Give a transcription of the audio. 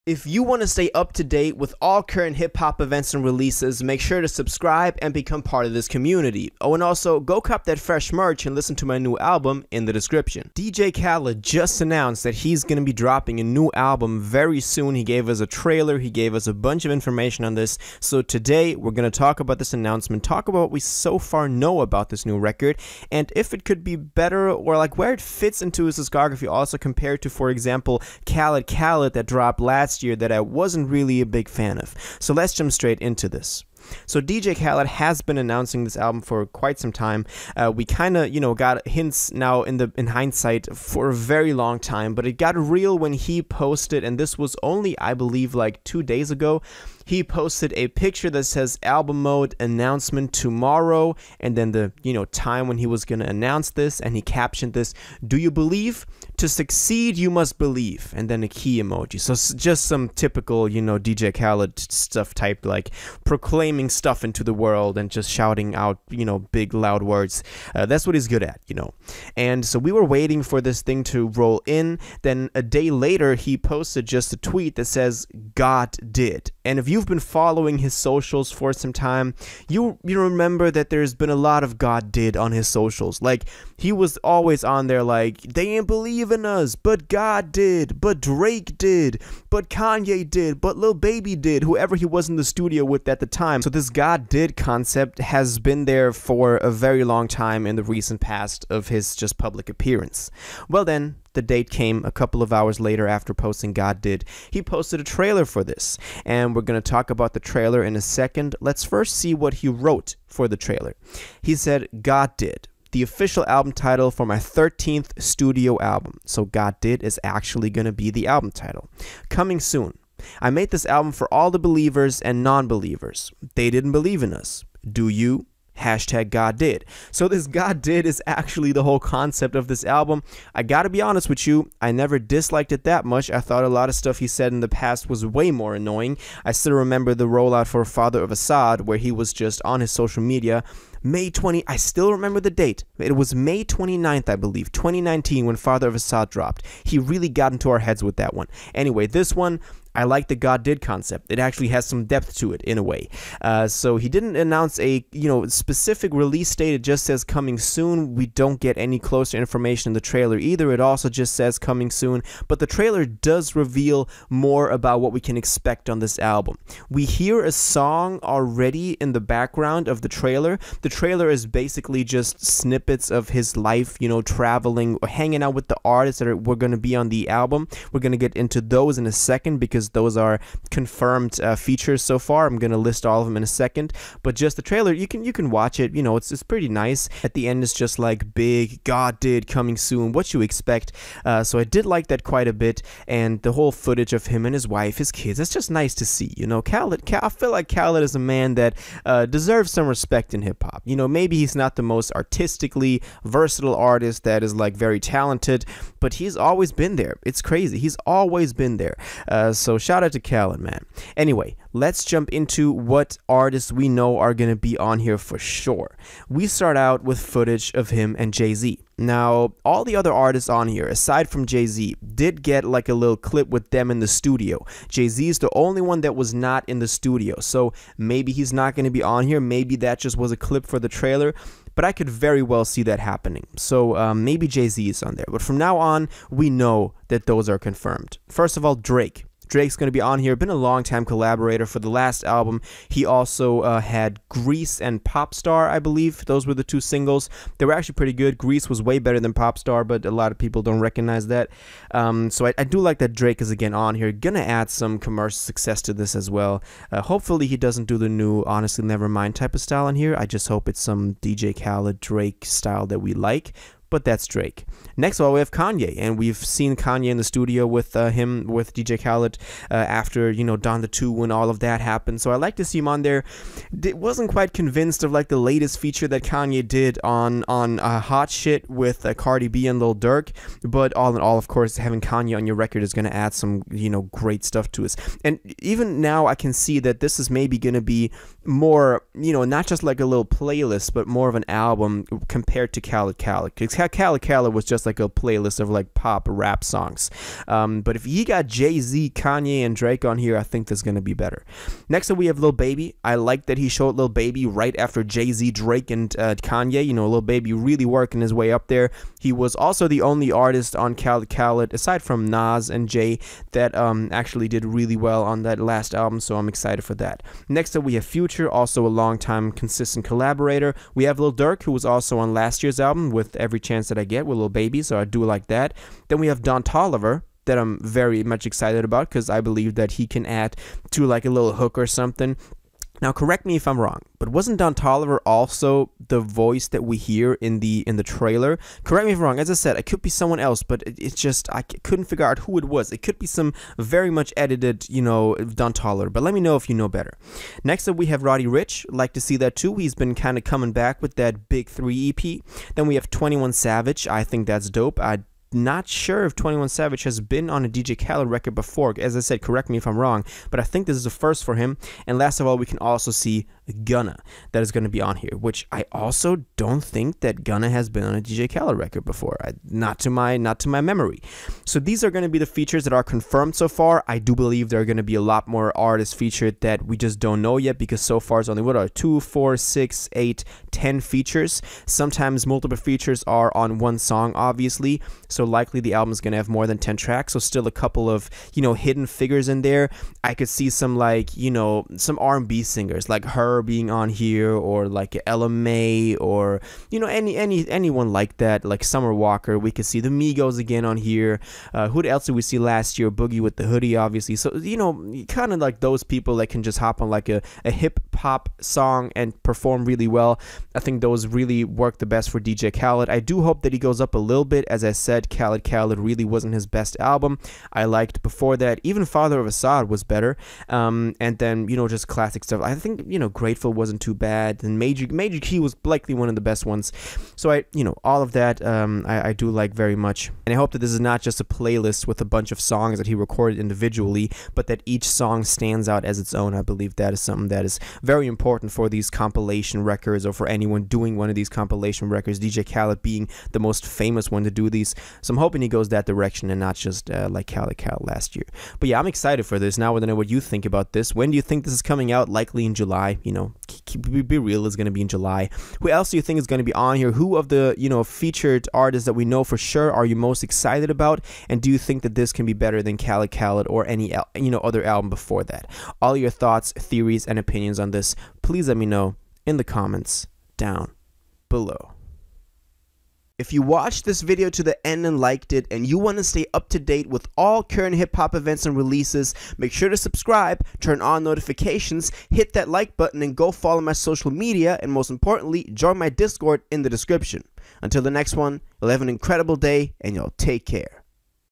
If you want to stay up to date with all current hip-hop events and releases, make sure to subscribe and become part of this community. Oh, and also, go cop that fresh merch and listen to my new album in the description. DJ Khaled just announced that he's going to be dropping a new album very soon. He gave us a trailer, he gave us a bunch of information on this. So today, we're going to talk about this announcement, talk about what we so far know about this new record, and if it could be better, or like where it fits into his discography, also compared to, for example, Khaled that dropped last year that I wasn't really a big fan of. So let's jump straight into this. So DJ Khaled has been announcing this album for quite some time. We kind of, got hints now in hindsight for a very long time, but it got real when he posted, and this was only, I believe, like 2 days ago. He posted a picture that says album mode announcement tomorrow, and then the, time when he was going to announce this, and he captioned this, "Do you believe? To succeed, you must believe," and then a key emoji. So just some typical, DJ Khaled stuff typed, like proclaiming stuff into the world and just shouting out, big loud words. That's what he's good at, And so we were waiting for this thing to roll in. Then a day later, he posted just a tweet that says, "God did." And if you've been following his socials for some time, you remember that there's been a lot of "God did" on his socials. Like, he was always on there like, "They ain't believe in us, but God did, but Drake did, but Kanye did, but Lil Baby did," whoever he was in the studio with at the time. So this "God did" concept has been there for a very long time in the recent past of his just public appearance. Well then, the date came a couple of hours later after posting "God did." He posted a trailer for this, and we're going to talk about the trailer in a second. Let's first see what he wrote for the trailer. He said, "God did. The official album title for my 13th studio album." So "God did" is actually going to be the album title. "Coming soon. I made this album for all the believers and non-believers. They didn't believe in us. Do you? Hashtag God did." So this "God did" is actually the whole concept of this album. I gotta be honest with you, I never disliked it that much. I thought a lot of stuff he said in the past was way more annoying. I still remember the rollout for Father of Assad, where he was just on his social media. I still remember the date. It was May 29th, I believe, 2019, when Father of Assad dropped. He really got into our heads with that one. Anyway, this one, I like the "God did" concept. It actually has some depth to it in a way. So he didn't announce a specific release date. It just says "coming soon." We don't get any closer information in the trailer either. It also just says "coming soon." But the trailer does reveal more about what we can expect on this album. We hear a song already in the background of the trailer. The trailer is basically just snippets of his life, traveling, hanging out with the artists that were going to be on the album. We're going to get into those in a second because those are confirmed features so far. I'm going to list all of them in a second, but just the trailer, you can watch it. It's pretty nice. At the end, it's just like big "God did, coming soon," what you expect. So I did like that quite a bit, and the whole footage of him and his wife, his kids, it's just nice to see. Khaled, I feel like Khaled is a man that deserves some respect in hip-hop. Maybe he's not the most artistically versatile artist that is like very talented, but he's always been there. It's crazy. He's always been there. So shout out to Khaled, man. Anyway, let's jump into what artists we know are going to be on here for sure. We start out with footage of him and Jay-Z. Now, all the other artists on here, aside from Jay-Z, did get like a little clip with them in the studio. Jay-Z is the only one that was not in the studio, so maybe he's not going to be on here. Maybe that just was a clip for the trailer, but I could very well see that happening. So maybe Jay-Z is on there. But from now on, we know that those are confirmed. First of all, Drake. Drake's going to be on here. Been a long-time collaborator for the last album. He also had Grease and Popstar, I believe. Those were the two singles. They were actually pretty good. Grease was way better than Popstar, but a lot of people don't recognize that. So I do like that Drake is again on here. Gonna add some commercial success to this as well. Hopefully he doesn't do the new Honestly Nevermind type of style on here. I just hope it's some DJ Khaled Drake style that we like. But that's Drake. Next of all, we have Kanye, and we've seen Kanye in the studio with DJ Khaled after, Don the 2 when all of that happened. So I like to see him on there. Wasn't quite convinced of like the latest feature that Kanye did on Hot Shit with Cardi B and Lil Durk, but all in all, of course, having Kanye on your record is going to add some, great stuff to us. And even now I can see that this is maybe going to be more, not just like a little playlist, but more of an album compared to Khaled. Because Khaled was just like a playlist of like pop rap songs. But if he got Jay-Z, Kanye, and Drake on here, I think this is gonna be better. Next up, we have Lil Baby. I like that he showed Lil Baby right after Jay-Z, Drake, and Kanye. You know, Lil Baby really working his way up there. He was also the only artist on Khaled, aside from Nas and Jay, that actually did really well on that last album, so I'm excited for that. Next up, we have Future, also a long-time consistent collaborator. We have Lil Durk, who was also on last year's album with Every Chance That I Get with Lil Baby, so I do like that. Then we have Don Toliver, that I'm very much excited about, because I believe that he can add to like a little hook or something. Now, correct me if I'm wrong, but wasn't Don Toliver also the voice that we hear in the trailer? Correct me if I'm wrong. As I said, it could be someone else, but it's just I couldn't figure out who it was. It could be some very much edited, you know, Don Toliver, but let me know if you know better. Next up, we have Roddy Ricch. Like to see that too. He's been kind of coming back with that Big 3 EP. Then we have 21 Savage. I think that's dope. Not sure if 21 Savage has been on a DJ Khaled record before. As I said, correct me if I'm wrong, but I think this is a first for him. And last of all, we can also see Gunna that is going to be on here, which I also don't think that Gunna has been on a DJ Khaled record before. Not to my memory. So these are going to be the features that are confirmed so far. I do believe there are going to be a lot more artists featured that we just don't know yet, because so far it's only 2, 4, 6, 8, 10 features. Sometimes multiple features are on one song, obviously. So likely the album is going to have more than 10 tracks. So still a couple of, you know, hidden figures in there. I could see some like, you know, some R&B singers like her being on here, or like Ella May, or, you know, anyone like that, like Summer Walker. We could see the Migos again on here. Who else did we see last year? Boogie with the Hoodie, obviously. So, you know, kind of like those people that can just hop on like a hip hop song and perform really well. I think those really work the best for DJ Khaled. I do hope that he goes up a little bit. As I said, Khaled really wasn't his best album. I liked before that, even Father of Assad was better. And then, you know, just classic stuff. I think, you know, Grateful wasn't too bad. And Major Key was likely one of the best ones. So you know, all of that I do like very much. And I hope that this is not just a playlist with a bunch of songs that he recorded individually, but that each song stands out as its own. I believe that is something that is very important for these compilation records, or for anyone doing one of these compilation records, DJ Khaled being the most famous one to do these. So I'm hoping he goes that direction and not just like Khaled last year. But yeah, I'm excited for this. Now I want to know what you think about this. When do you think this is coming out? Likely in July. You know, be real, is going to be in July. Who else do you think is going to be on here? Who of the, you know, featured artists that we know for sure are you most excited about? And do you think that this can be better than Khaled or any, you know, other album before that? All your thoughts, theories, and opinions on this, please let me know in the comments down below. If you watched this video to the end and liked it, and you want to stay up to date with all current hip-hop events and releases, make sure to subscribe, turn on notifications, hit that like button, and go follow my social media, and most importantly, join my Discord in the description. Until the next one, you'll have an incredible day, and you'll take care.